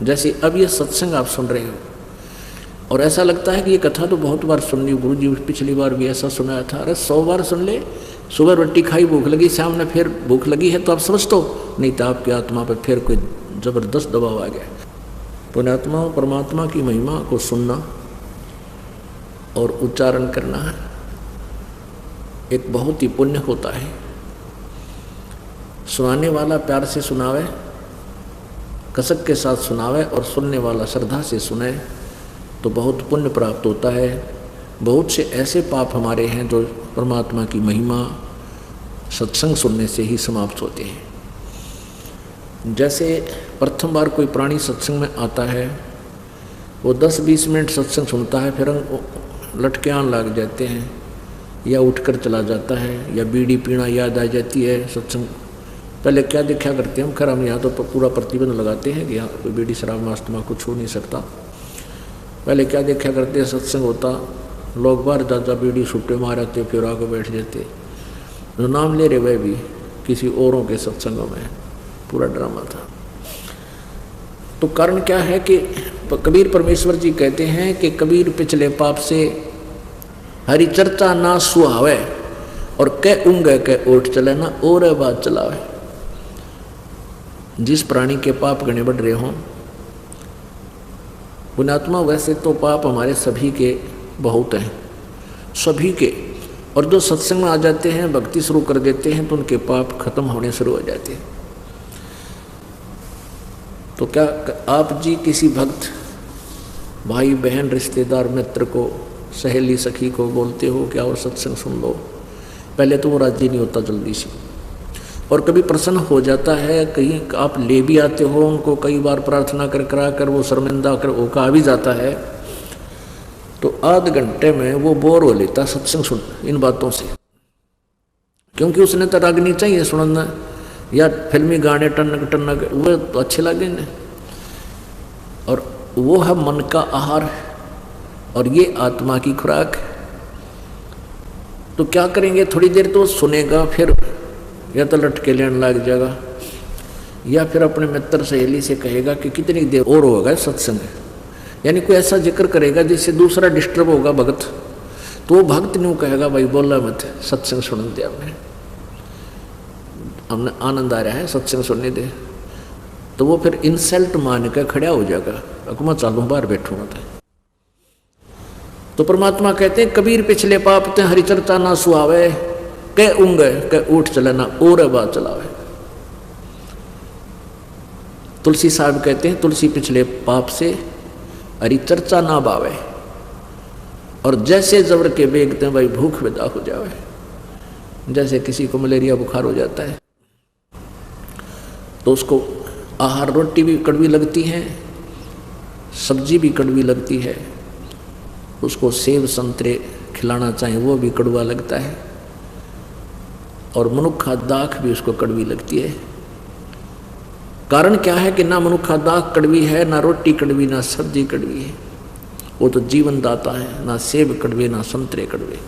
जैसे अब ये सत्संग आप सुन रहे हो और ऐसा लगता है कि ये कथा तो बहुत बार सुन ली, गुरु जी पिछली बार भी ऐसा सुनाया था। अरे 100 बार सुन ले, सुबह रोटी खाई भूख लगी, शाम में फिर भूख लगी है तो आप समझ तो नहीं था आपकी आत्मा पर फिर कोई जबरदस्त दबाव आ गया। पुण्यात्मा परमात्मा की महिमा को सुनना और उच्चारण करना है एक बहुत ही पुण्य होता है। सुनाने वाला प्यार से सुनावे, कसक के साथ सुनावे और सुनने वाला श्रद्धा से सुने तो बहुत पुण्य प्राप्त होता है। बहुत से ऐसे पाप हमारे हैं जो परमात्मा की महिमा सत्संग सुनने से ही समाप्त होते हैं। जैसे प्रथम बार कोई प्राणी सत्संग में आता है, वो 10-20 मिनट सत्संग सुनता है, फिर लटके आन लग जाते हैं या उठकर चला जाता है या बीड़ी पीना याद आ जाती है। सत्संग पहले क्या देखा करते हैं हम, खैर हम यहाँ तो पूरा प्रतिबंध लगाते हैं कि यहाँ कोई बीड़ी शराब मास्तमा कुछ हो नहीं सकता। पहले क्या देखा करते हैं, सत्संग होता, लोग बाहर जाता बीड़ी छुट्टे मारते फिर आगे बैठ जाते, जो नाम ले रहे वह भी किसी औरों के सत्संगों में, पूरा ड्रामा था। तो कारण क्या है कि कबीर परमेश्वर जी कहते हैं कि कबीर पिछले पाप से हरि चर्चा ना सुहावे और कह उंगे कह ओठ चले ना और बात चलावे। जिस प्राणी के पाप गणे बढ़ रहे हों, पुण्यात्मा वैसे तो पाप हमारे सभी के बहुत हैं, सभी के, और जो सत्संग में आ जाते हैं भक्ति शुरू कर देते हैं तो उनके पाप खत्म होने शुरू हो जाते हैं। तो क्या आप जी किसी भक्त भाई बहन रिश्तेदार मित्र को सहेली सखी को बोलते हो क्या और सत्संग सुन लो? पहले तो वो राजी नहीं होता जल्दी से, और कभी प्रसन्न हो जाता है, कहीं आप ले भी आते हो उनको, कई बार प्रार्थना कर करा कर वो शर्मिंदा कर वो आ भी जाता है, तो आध घंटे में वो बोर हो लेता सत्संग सुन इन बातों से, क्योंकि उसने तो रागनी चाहिए सुनना या फिल्मी गाने टनक टनक वो तो अच्छे लगे न, और वो है मन का आहार और ये आत्मा की खुराक। तो क्या करेंगे, थोड़ी देर तो सुनेगा, फिर या तो लटके लेने लग जाएगा या फिर अपने मित्र सहेली से कहेगा कि कितनी देर और होगा सत्संग, यानी कोई ऐसा जिक्र करेगा जिससे दूसरा डिस्टर्ब होगा भक्त, तो वो भक्त न्यू कहेगा भाई बोला मत, सत्संग सुन दे, हमने आनंद आ रहा है सत्संग सुनने दे। तो वो फिर इंसल्ट मान कर खड़ा हो जाएगा, मैं चालू बाहर बैठूंगा। तो परमात्मा कहते हैं कबीर पिछले पाप ते हरि चर्चा ना सुहावे कह उंगे कह उठ चले ना और बात चलावे। तुलसी साहब कहते हैं तुलसी पिछले पाप से हरि चर्चा ना बावे और जैसे जबर के बेगते भाई भूख विदा हो जावे। जैसे किसी को मलेरिया बुखार हो जाता है तो उसको आहार रोटी भी कड़वी लगती है, सब्जी भी कड़वी लगती है, उसको सेब संतरे खिलाना चाहिए वो भी कड़वा लगता है, और मनुक्खा दाख भी उसको कड़वी लगती है। कारण क्या है कि ना मनुक्खा दाख कड़वी है, ना रोटी कड़वी, ना सब्जी कड़वी है, वो तो जीवन दाता है। ना सेब कड़वे ना संतरे कड़वे।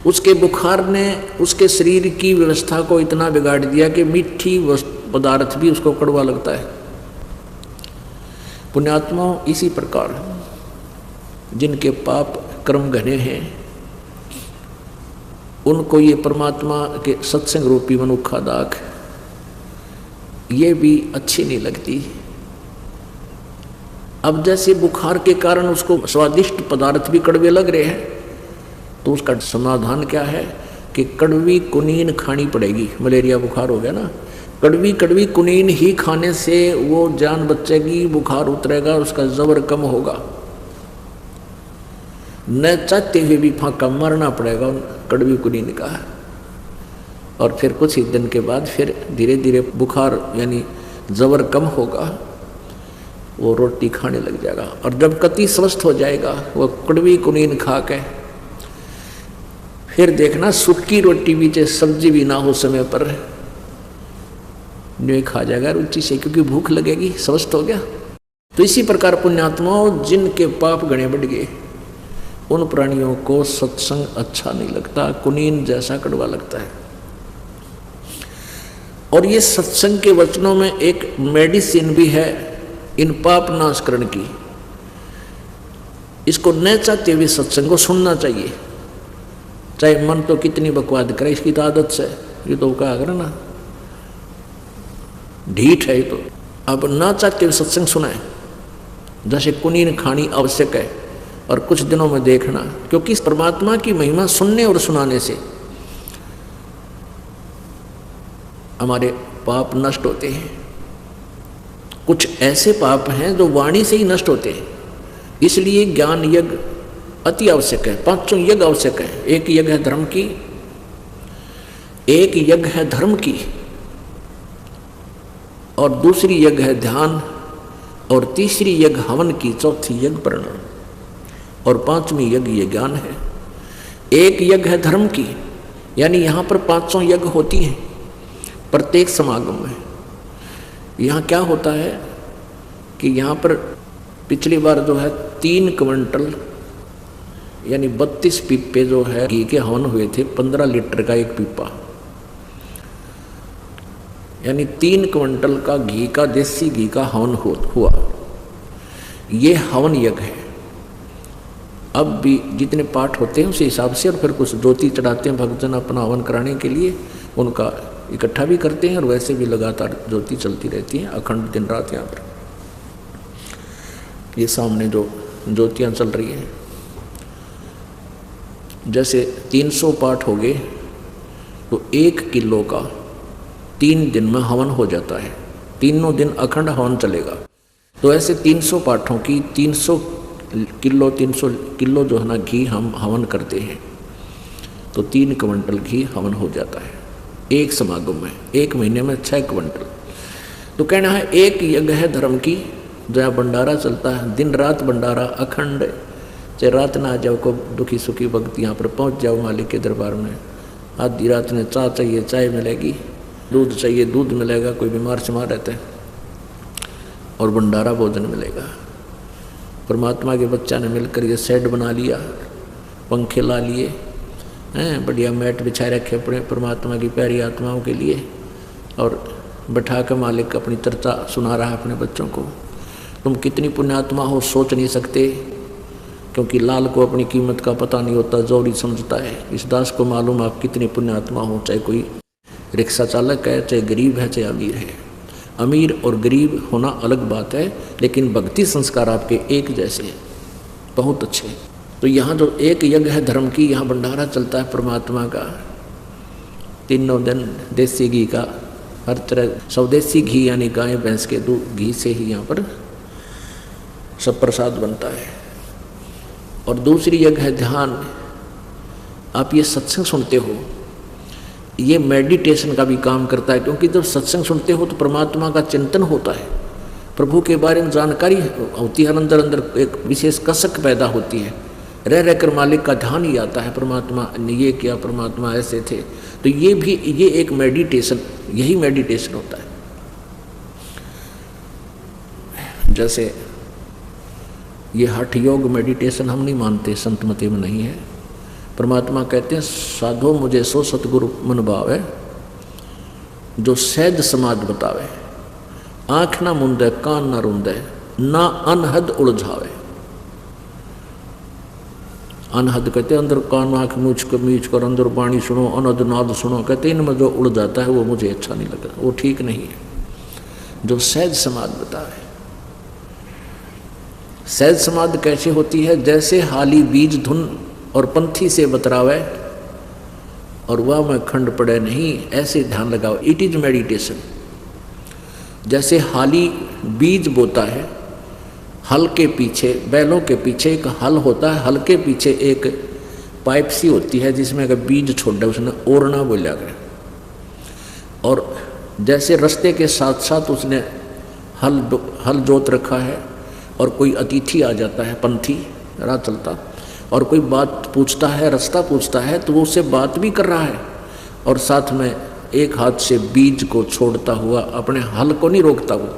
उसके बुखार ने उसके शरीर की व्यवस्था को इतना बिगाड़ दिया कि मीठी पदार्थ भी उसको कड़वा लगता है। पुण्यात्मा इसी प्रकार जिनके पाप कर्म घने हैं उनको ये परमात्मा के सत्संग रूपी मनुक्खा दाख ये भी अच्छी नहीं लगती। अब जैसे बुखार के कारण उसको स्वादिष्ट पदार्थ भी कड़वे लग रहे हैं तो उसका समाधान क्या है कि कड़वी कुनीन खानी पड़ेगी। मलेरिया बुखार हो गया ना, कड़वी कड़वी कुनीन ही खाने से वो जान बचेगी, बुखार उतरेगा, उसका जबर कम होगा। न चाहते हुए भी फांका मारना पड़ेगा कड़वी कुनीन का, और फिर कुछ ही दिन के बाद फिर धीरे धीरे बुखार यानी जबर कम होगा, वो रोटी खाने लग जाएगा। और जब कति स्वस्थ हो जाएगा वो कड़वी कुनीन खा के फिर देखना सूखी रोटी भी चाहे सब्जी भी ना हो समय पर नहीं खा जाएगा रुचि से, क्योंकि भूख लगेगी, स्वस्थ हो गया। तो इसी प्रकार पुण्यात्माओं जिनके पाप गणे बढ़ गए उन प्राणियों को सत्संग अच्छा नहीं लगता, कुनीन जैसा कड़वा लगता है। और ये सत्संग के वचनों में एक मेडिसिन भी है इन पाप नाशकरण की, इसको न चाहते हुए सत्संग को सुनना चाहिए, चाहे मन तो कितनी बकवाद करे, इसकी तो आदत से, ये तो कहा कर ना ढीठ है। तो अब ना चाहते हुए सत्संग सुनाए, जैसे कुनीन खानी आवश्यक है और कुछ दिनों में देखना, क्योंकि इस परमात्मा की महिमा सुनने और सुनाने से हमारे पाप नष्ट होते हैं। कुछ ऐसे पाप हैं जो वाणी से ही नष्ट होते हैं, इसलिए ज्ञान यज्ञ अति आवश्यक है। 5 यज्ञ आवश्यक है। एक यज्ञ है धर्म की, एक यज्ञ है धर्म की, और दूसरी यज्ञ है ध्यान, और तीसरी यज्ञ हवन की, चौथी यज्ञ प्रणाम, और 5वीं यज्ञ ये ज्ञान है। एक यज्ञ है धर्म की, यानी यहाँ पर 500 यज्ञ होती हैं प्रत्येक समागम में। यहाँ क्या होता है कि यहाँ पर पिछली बार जो है 3 क्विंटल यानी 32 पीपे जो है घी के हवन हुए थे, 15 लीटर का एक पीपा, यानी 3 क्विंटल का घी का, देसी घी का हवन हुआ। ये हवन यज्ञ है। अब भी जितने पाठ होते हैं उस हिसाब से, और फिर कुछ ज्योति चढ़ाते हैं भक्तजन अपना हवन कराने के लिए, उनका इकट्ठा भी करते हैं, और वैसे भी लगातार ज्योति चलती रहती है अखंड दिन रात। यहाँ पर ये सामने जो ज्योतियाँ चल रही हैं, जैसे 300 पाठ हो गए तो 1 किलो का 3 दिन में हवन हो जाता है। 3 दिन अखंड हवन चलेगा। तो ऐसे 300 पाठों की 300 किलो जो है ना घी हम हवन करते हैं, तो 3 क्विंटल घी हवन हो जाता है एक समागम में। 1 महीने में 6 क्विंटल। तो कहना है एक यज्ञ है धर्म की, जहाँ भंडारा चलता है, दिन रात भंडारा अखंड, चाहे रात ना आ जाओ को दुखी सुखी भक्त यहाँ पर पहुँच जाओ मालिक के दरबार में। आधी रात में चाय चाहिए चाय मिलेगी, दूध चाहिए दूध मिलेगा, कोई बीमार शिमार रहता है, और भंडारा भोजन मिलेगा। परमात्मा के बच्चा ने मिलकर ये सेट बना लिया, पंखे ला लिए हैं, बढ़िया मैट बिछाए रखे अपने परमात्मा की प्यारी आत्माओं के लिए, और बैठा कर मालिक अपनी चर्चा सुना रहा है अपने बच्चों को। तुम कितनी पुण्यात्मा हो सोच नहीं सकते, क्योंकि लाल को अपनी कीमत का पता नहीं होता, जोरी समझता है। इस दास को मालूम आप कितनी पुण्यात्मा हो, चाहे कोई रिक्शा चालक है, चाहे गरीब है, चाहे अमीर है। अमीर और गरीब होना अलग बात है, लेकिन भक्ति संस्कार आपके एक जैसे हैं, बहुत अच्छे। तो यहाँ जो एक यज्ञ है धर्म की, यहाँ भंडारा चलता है परमात्मा का 3 दिन देसी घी का, हर तरह स्वदेशी घी, यानी गाय भैंस के दूध घी से ही यहाँ पर सब प्रसाद बनता है। और दूसरी यज्ञ है ध्यान। आप ये सत्संग सुनते हो, ये मेडिटेशन का भी काम करता है, क्योंकि जब सत्संग सुनते हो तो परमात्मा का चिंतन होता है, प्रभु के बारे में जानकारी होती है, अंदर अंदर एक विशेष कसक पैदा होती है, रह रहकर मालिक का ध्यान ही आता है, परमात्मा ने ये किया, परमात्मा ऐसे थे। तो ये भी ये एक मेडिटेशन, यही मेडिटेशन होता है। जैसे ये हठ योग मेडिटेशन हम नहीं मानते, संत मते में नहीं है। परमात्मा कहते हैं साधो मुझे सो सतगुरु मन भावे, जो सहज समाध बतावे, आँख ना मुंदे कान ना रुंदे, ना अनहद उलझावे। अनहद कहते अंदर कान आँख मीच कर अंदर वाणी सुनो, अनहद नाद सुनो, कहते इनमें जो उड़ जाता है वो मुझे अच्छा नहीं लगता, वो ठीक नहीं है। जो सहज समाध बतावे। सहज समाध कैसे होती है? जैसे हाली बीज धुन और पंथी से बतरावे, और वह में खंड पड़े नहीं, ऐसे ध्यान लगाओ। It is meditation. जैसे हाली बीज बोता है, हल के पीछे, बैलों के पीछे एक हल होता है, हल के पीछे एक पाइप सी होती है जिसमें अगर बीज छोड़ दे उसने ओरना बोला गया। और जैसे रास्ते के साथ साथ उसने हल जोत रखा है, और कोई अतिथि आ जाता है, पंथी राह चलता, और कोई बात पूछता है, रास्ता पूछता है, तो वो उससे बात भी कर रहा है, और साथ में एक हाथ से बीज को छोड़ता हुआ अपने हल को नहीं रोकता। वो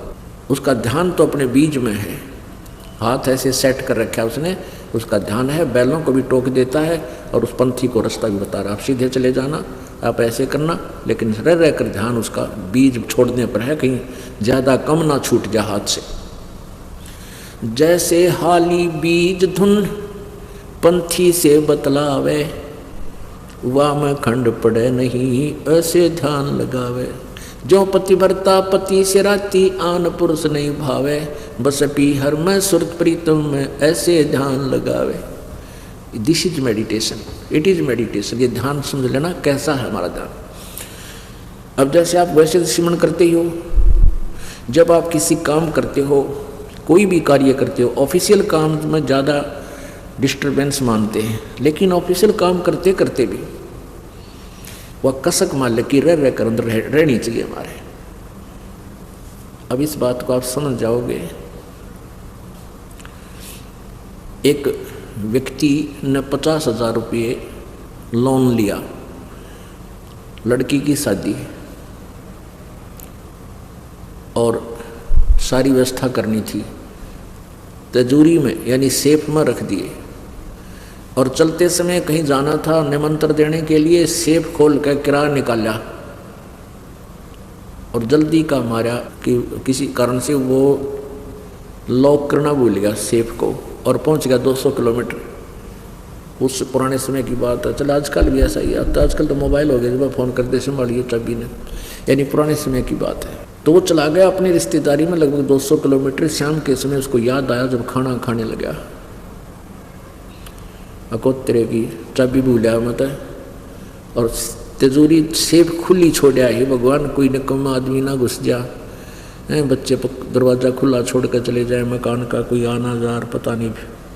उसका ध्यान तो अपने बीज में है, हाथ ऐसे सेट कर रखा है उसने, उसका ध्यान है, बैलों को भी टोक देता है, और उस पंथी को रास्ता भी बता रहा है, आप सीधे चले जाना, आप ऐसे करना, लेकिन रह रहकर ध्यान उसका बीज छोड़ने पर है, कहीं ज़्यादा कम ना छूट जाए हाथ से। जैसे हाली बीज धुन पंथी से बतलावे, वाम खंड पड़े नहीं ऐसे ध्यान लगावे। जो पतिव्रता पति से राती आन पुरुष नहीं भावे, बस पी हर में सुरत प्रीतम में ऐसे ध्यान लगावे। This is meditation, it is meditation. ये ध्यान समझ लेना कैसा है हमारा ध्यान। अब जैसे आप वैसे सिमरन करते ही हो, जब आप किसी काम करते हो, कोई भी कार्य करते हो, ऑफिशियल काम में ज़्यादा डिस्टर्बेंस मानते हैं, लेकिन ऑफिशियल काम करते करते भी वह कसक मान की रह कर अंदर रहनी चाहिए हमारे। अब इस बात को आप समझ जाओगे। एक व्यक्ति ने 50,000 रुपये लोन लिया, लड़की की शादी और सारी व्यवस्था करनी थी, तिजोरी में यानी सेफ में रख दिए, और चलते समय कहीं जाना था निमंत्रण देने के लिए, सेफ खोल कर किराया निकाला और जल्दी का मारा कि किसी कारण से वो लॉक करना भूल गया सेफ को और पहुंच गया 200 किलोमीटर। उस पुराने समय की बात है। चल आजकल भी ऐसा ही है, तो आजकल तो मोबाइल हो गया, जब फ़ोन करते संभालिए चाबी ने, यानी पुराने समय की बात है। तो वो चला गया अपनी रिश्तेदारी में लगभग 200 किलोमीटर। शाम के समय उसको याद आया जब खाना खाने लगा, अकोत्तरे की चाबी भूलिया मत, और तिजोरी सेफ खुली छोड़ा ही। भगवान कोई निकम्मा आदमी ना घुस जा, बच्चे दरवाज़ा खुला छोड़ कर चले जाए, मकान का कोई आना जार पता नहीं,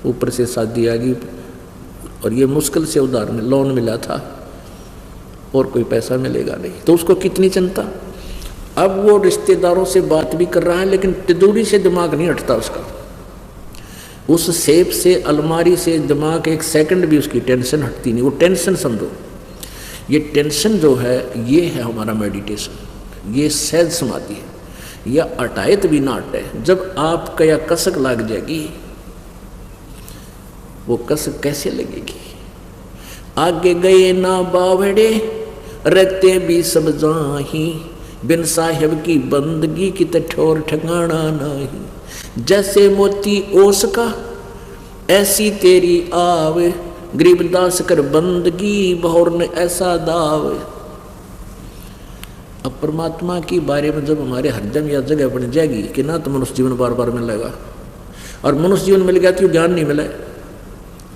ऊपर से शादी आ गई और ये मुश्किल से उधार में लोन मिला था और कोई पैसा मिलेगा नहीं, तो उसको कितनी चिंता। अब वो रिश्तेदारों से बात भी कर रहा है, लेकिन तिजोरी से दिमाग नहीं हटता उसका, उस सेफ से अलमारी से दिमाग एक सेकंड भी उसकी टेंशन हटती नहीं। वो टेंशन समझो, ये टेंशन जो है ये है हमारा मेडिटेशन, ये सहज समाधि है। या अटायत भी ना हटे, जब आपका या कसक लग जाएगी, वो कसक कैसे लगेगी। आगे गए ना बावड़े रहते भी सब जाही, बिन साहिब की बंदगी की ठोर ठिकाना नहीं। जैसे मोती ओस का ऐसी तेरी आव, गरीबदास कर बंदगी बहुर ने ऐसा दाव। अब परमात्मा की बारे में जब हमारे हृदय या जगह बन जाएगी कि ना तो मनुष्य जीवन बार बार मिलेगा, और मनुष्य जीवन मिल गया तो ज्ञान नहीं मिले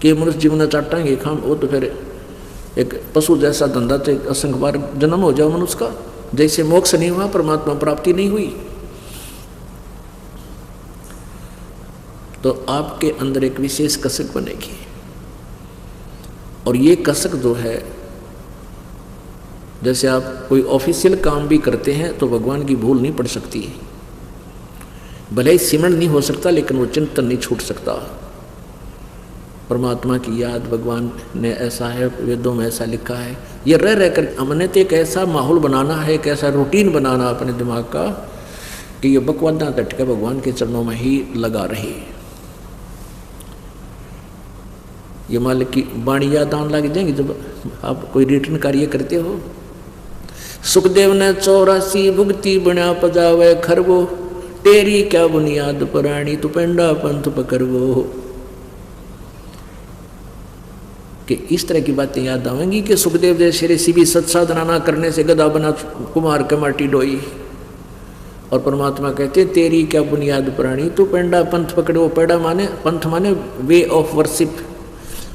कि मनुष्य जीवन चाटाएंगे खाम, वो तो फिर एक पशु जैसा धंधा तो असंख्य बार जन्म हो जाओ मनुष्य का। जैसे मोक्ष नहीं हुआ, परमात्मा प्राप्ति नहीं हुई, तो आपके अंदर एक विशेष कसक बनेगी। और ये कसक जो है, जैसे आप कोई ऑफिशियल काम भी करते हैं तो भगवान की भूल नहीं पड़ सकती, भले ही सिमरन नहीं हो सकता, लेकिन वो चिंतन नहीं छूट सकता। परमात्मा की याद भगवान ने ऐसा है, वेदों में ऐसा लिखा है। ये रह रह कर हमने तो एक ऐसा माहौल बनाना है, एक ऐसा रूटीन बनाना अपने दिमाग का कि ये बकवादा तट के भगवान के चरणों में ही लगा रहे। ये मालिक की वाणी याद आने लग जाएंगी जब आप कोई रिटर्न कार्य करते हो। सुखदेव ने 84 भुगती बना पजावे खरवो, तेरी क्या बुनियाद पुरानी तू पेंडा पंथ पकड़वो। कि इस तरह की बातें याद आवेंगी कि सुखदेव जैसे ऋषि भी सत्साधना ना करने से गदा बना कुमार के माटी डोई, और परमात्मा कहते तेरी क्या बुनियाद पुरानी तू पेंडा पंथ पकड़ो। पेड़ा माने पंथ माने वे ऑफ वर्शिप,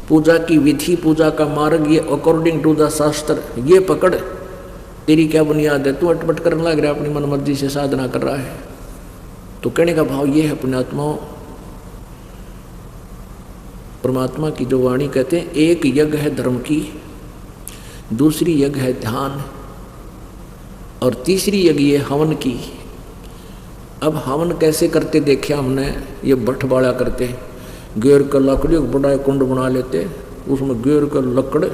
पूजा की विधि, पूजा का मार्ग, ये अकॉर्डिंग टू द शास्त्र, ये पकड़। तेरी क्या बुनियाद है, तू अटपट करने लग रहा है, अपनी मनमर्जी से साधना कर रहा है। तो कहने का भाव ये है पुण्यात्माओं, परमात्मा की जो वाणी कहते हैं, एक यज्ञ है धर्म की, दूसरी यज्ञ है ध्यान, और तीसरी यज्ञ है हवन की। अब हवन कैसे करते देखे हमने, ये भट्ट बाड़ा करते, गेर का लकड़ी बड़ा कुंड बना लेते, उसमें गेर का लकड़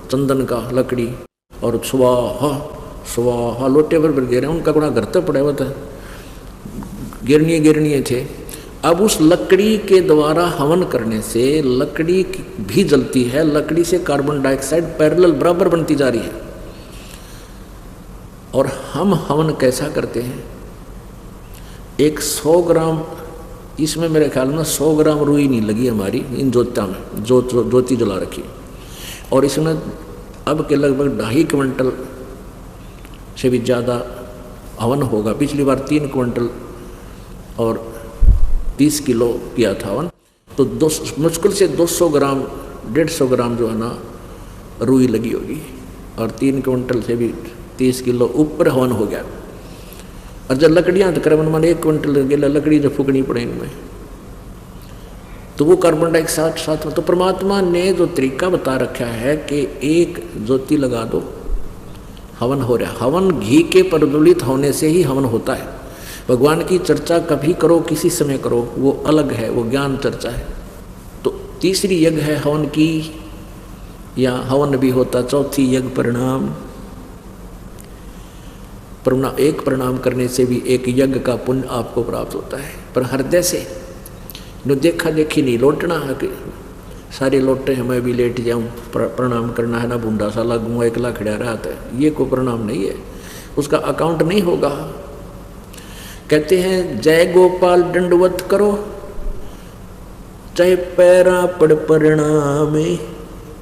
चंदन का लकड़ी और स्वाहा स्वाहा लोटे पर गिरे, उनका गुणा घर तक पड़ा हुआ था, गिरनिए थे। अब उस लकड़ी के द्वारा हवन करने से लकड़ी भी जलती है, लकड़ी से कार्बन डाइऑक्साइड पैरेलल बराबर बनती जा रही है। और हम हवन कैसा करते हैं, एक 100 ग्राम इसमें मेरे ख्याल में 100 ग्राम रुई नहीं लगी हमारी इन ज्योतिया में, ज्योति जला रखी। और इसमें अब के लगभग 2.5 क्विंटल से भी ज़्यादा हवन होगा। पिछली बार 3 क्विंटल और 30 किलो किया था हवन। तो मुश्किल से 200 ग्राम 150 ग्राम जो है ना रुई लगी होगी, और 3 क्विंटल से भी 30 किलो ऊपर हवन हो गया। और जब लकड़ियाँ तो करीबन मान 1 क्विंटल गेला लकड़ी जो फूकनी पड़े इनमें, तो वो कार्बन डाइऑक्साइड साथ में। तो परमात्मा ने जो तरीका बता रखा है कि एक ज्योति लगा दो, हवन हो रहा है। हवन घी के प्रज्वलित होने से ही हवन होता है। भगवान की चर्चा कभी करो, किसी समय करो, वो अलग है, वो ज्ञान चर्चा है। तो तीसरी यज्ञ है हवन की, या हवन भी होता। चौथी यज्ञ प्रणाम। एक प्रणाम करने से भी एक यज्ञ का पुण्य आपको प्राप्त होता है। पर हृदय से जो देखा देखी नहीं लौटना है कि सारे लौटे हैं मैं भी लेट जाऊं, प्रणाम करना है ना, बूंदा सा लगूँ एकला खड़ा रहता है, ये कोई प्रणाम नहीं है, उसका अकाउंट नहीं होगा। कहते हैं जय गोपाल दंडवत करो, चाहे पैरा पड़ प्रणामे,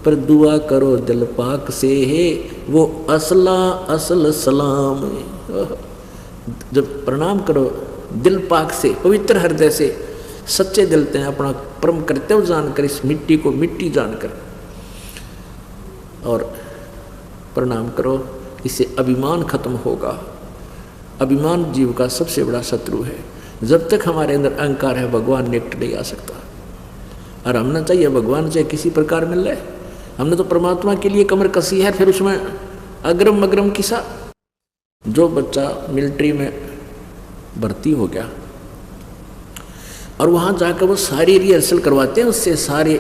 पर दुआ करो दिल पाक से है, वो असला असल सलाम। जब प्रणाम करो दिल पाक से, पवित्र हृदय से, सच्चे दिल से, अपना परम कर्तव्य जानकर, इस मिट्टी को मिट्टी जानकर और प्रणाम करो। इससे अभिमान खत्म होगा। अभिमान जीव का सबसे बड़ा शत्रु है। जब तक हमारे अंदर अहंकार है, भगवान निकट नहीं आ सकता। और हमने चाहिए भगवान से किसी प्रकार मिल रहे, हमने तो परमात्मा के लिए कमर कसी है, फिर उसमें अग्रम अग्रम किसा। जो बच्चा मिलिट्री में भर्ती हो गया और वहाँ जाकर वो सारी रिहर्सल करवाते हैं, उससे सारे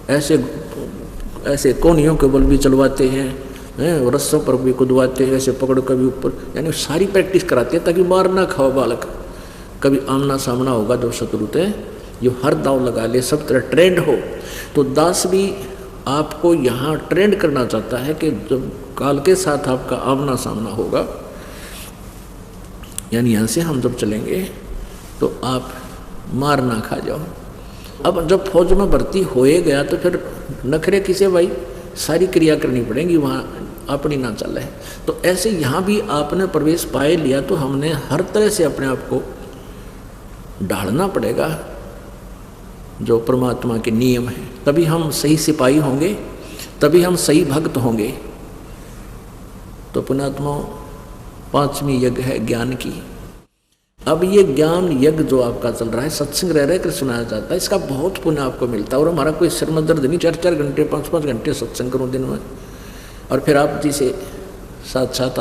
ऐसे कोनियों के बल भी चलवाते हैं, रस्सों पर भी कुदवाते हैं, ऐसे पकड़ कर भी ऊपर, यानी सारी प्रैक्टिस कराते हैं ताकि मार ना खाओ बालक। कभी आमना सामना होगा जो शत्रु थे, जो हर दाव लगा ले, सब तरह ट्रेंड हो। तो दास भी आपको यहाँ ट्रेंड करना चाहता है कि जब काल के साथ आपका आमना सामना होगा, यानी यहाँ से हम जब चलेंगे तो आप मार ना खा जाओ। अब जब फौज में भर्ती होए गया तो फिर नखरे किसे भाई, सारी क्रिया करनी पड़ेगी, वहाँ अपनी ना चले। तो ऐसे यहाँ भी आपने प्रवेश पाए लिया तो हमने हर तरह से अपने आप को ढालना पड़ेगा जो परमात्मा के नियम हैं। तभी हम सही सिपाही होंगे, तभी हम सही भक्त होंगे। तो पुण्यात्मा 5वीं यज्ञ है ज्ञान की। अब ये ज्ञान यज्ञ जो आपका चल रहा है, सत्संग रह कर सुनाया जाता है, इसका बहुत पुण्य आपको मिलता है। और हमारा कोई सिर में दर्द नहीं, 4-4 घंटे 5-5 घंटे सत्संग करूँ दिन में, और फिर आप जी से साथ साथ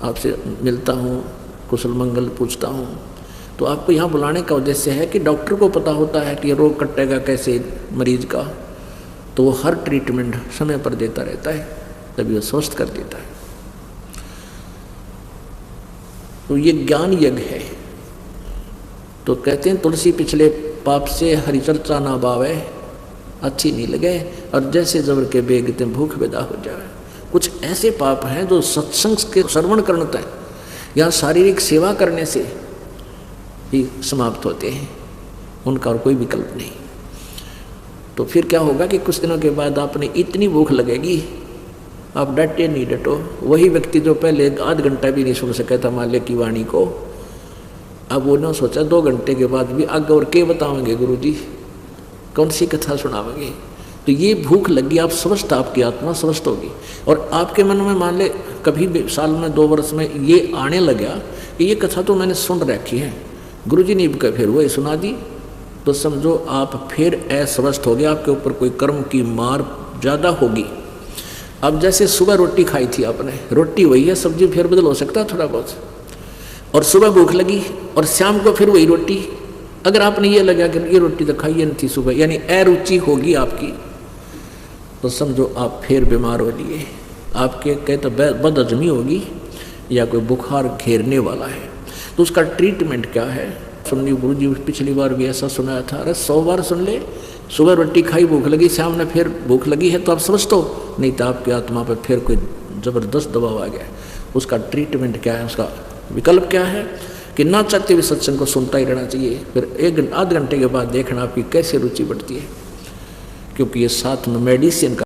आपसे मिलता हूँ, कुशल मंगल पूछता हूँ। तो आपको यहाँ बुलाने का उद्देश्य है कि डॉक्टर को पता होता है कि ये रोग कटेगा कैसे मरीज का, तो वो हर ट्रीटमेंट समय पर देता रहता है, तभी वो स्वस्थ कर देता है। तो ये ज्ञान यज्ञ है। तो कहते हैं तुलसी पिछले पाप से हरि चर्चा ना बावे, अच्छी नहीं लगे, और जैसे जबर के बेगते भूख विदा हो जाए। कुछ ऐसे पाप हैं जो सत्संग के श्रवण करते हैं या शारीरिक सेवा करने से ही समाप्त होते हैं, उनका और कोई विकल्प नहीं। तो फिर क्या होगा कि कुछ दिनों के बाद आपने इतनी भूख लगेगी, आप डटे नहीं डटो। वही व्यक्ति जो पहले 1/2 घंटा भी नहीं सुन सका था माल्य की वाणी को, अब वो ना सोचा 2 घंटे के बाद भी आगे और क्या बताओगे गुरु जी, कौन सी कथा सुनाओगे। तो ये भूख लगी, आप स्वस्थ, आपकी आत्मा स्वस्थ होगी। और आपके मन में मान ले कभी भी साल में 2 वर्ष में ये आने लगा कि ये कथा तो मैंने सुन रखी है, गुरु जी ने फिर वही सुना दी, तो समझो आप फिर अस्वस्थ हो गए, आपके ऊपर कोई कर्म की मार ज़्यादा होगी। अब जैसे सुबह रोटी खाई थी आपने, रोटी वही है, सब्जी फिर बदल हो सकता है थोड़ा बहुत, और सुबह भूख लगी और शाम को फिर वही रोटी। अगर आपने ये लगा कि ये रोटी तो खाई नहीं थी सुबह, यानी अरुचि होगी आपकी, तो समझो आप फिर बीमार हो लिए। आपके कहे तो बदहजमी होगी या कोई बुखार घेरने वाला है। तो उसका ट्रीटमेंट क्या है? सुनिए, गुरु जी पिछली बार भी ऐसा सुनाया था। अरे 100 बार सुन ले, सुबह रोटी खाई भूख लगी, शाम में फिर भूख लगी है तो आप समझ तो नहीं, तो आपकी आत्मा पर फिर कोई ज़बरदस्त दबाव आ गया। उसका ट्रीटमेंट क्या है, उसका विकल्प क्या है? कि ना चाहते हुए सत्संग को सुनता ही रहना चाहिए। फिर आध घंटे के बाद देखना आपकी कैसे रुचि बढ़ती है, क्योंकि ये साथ में मेडिसिन का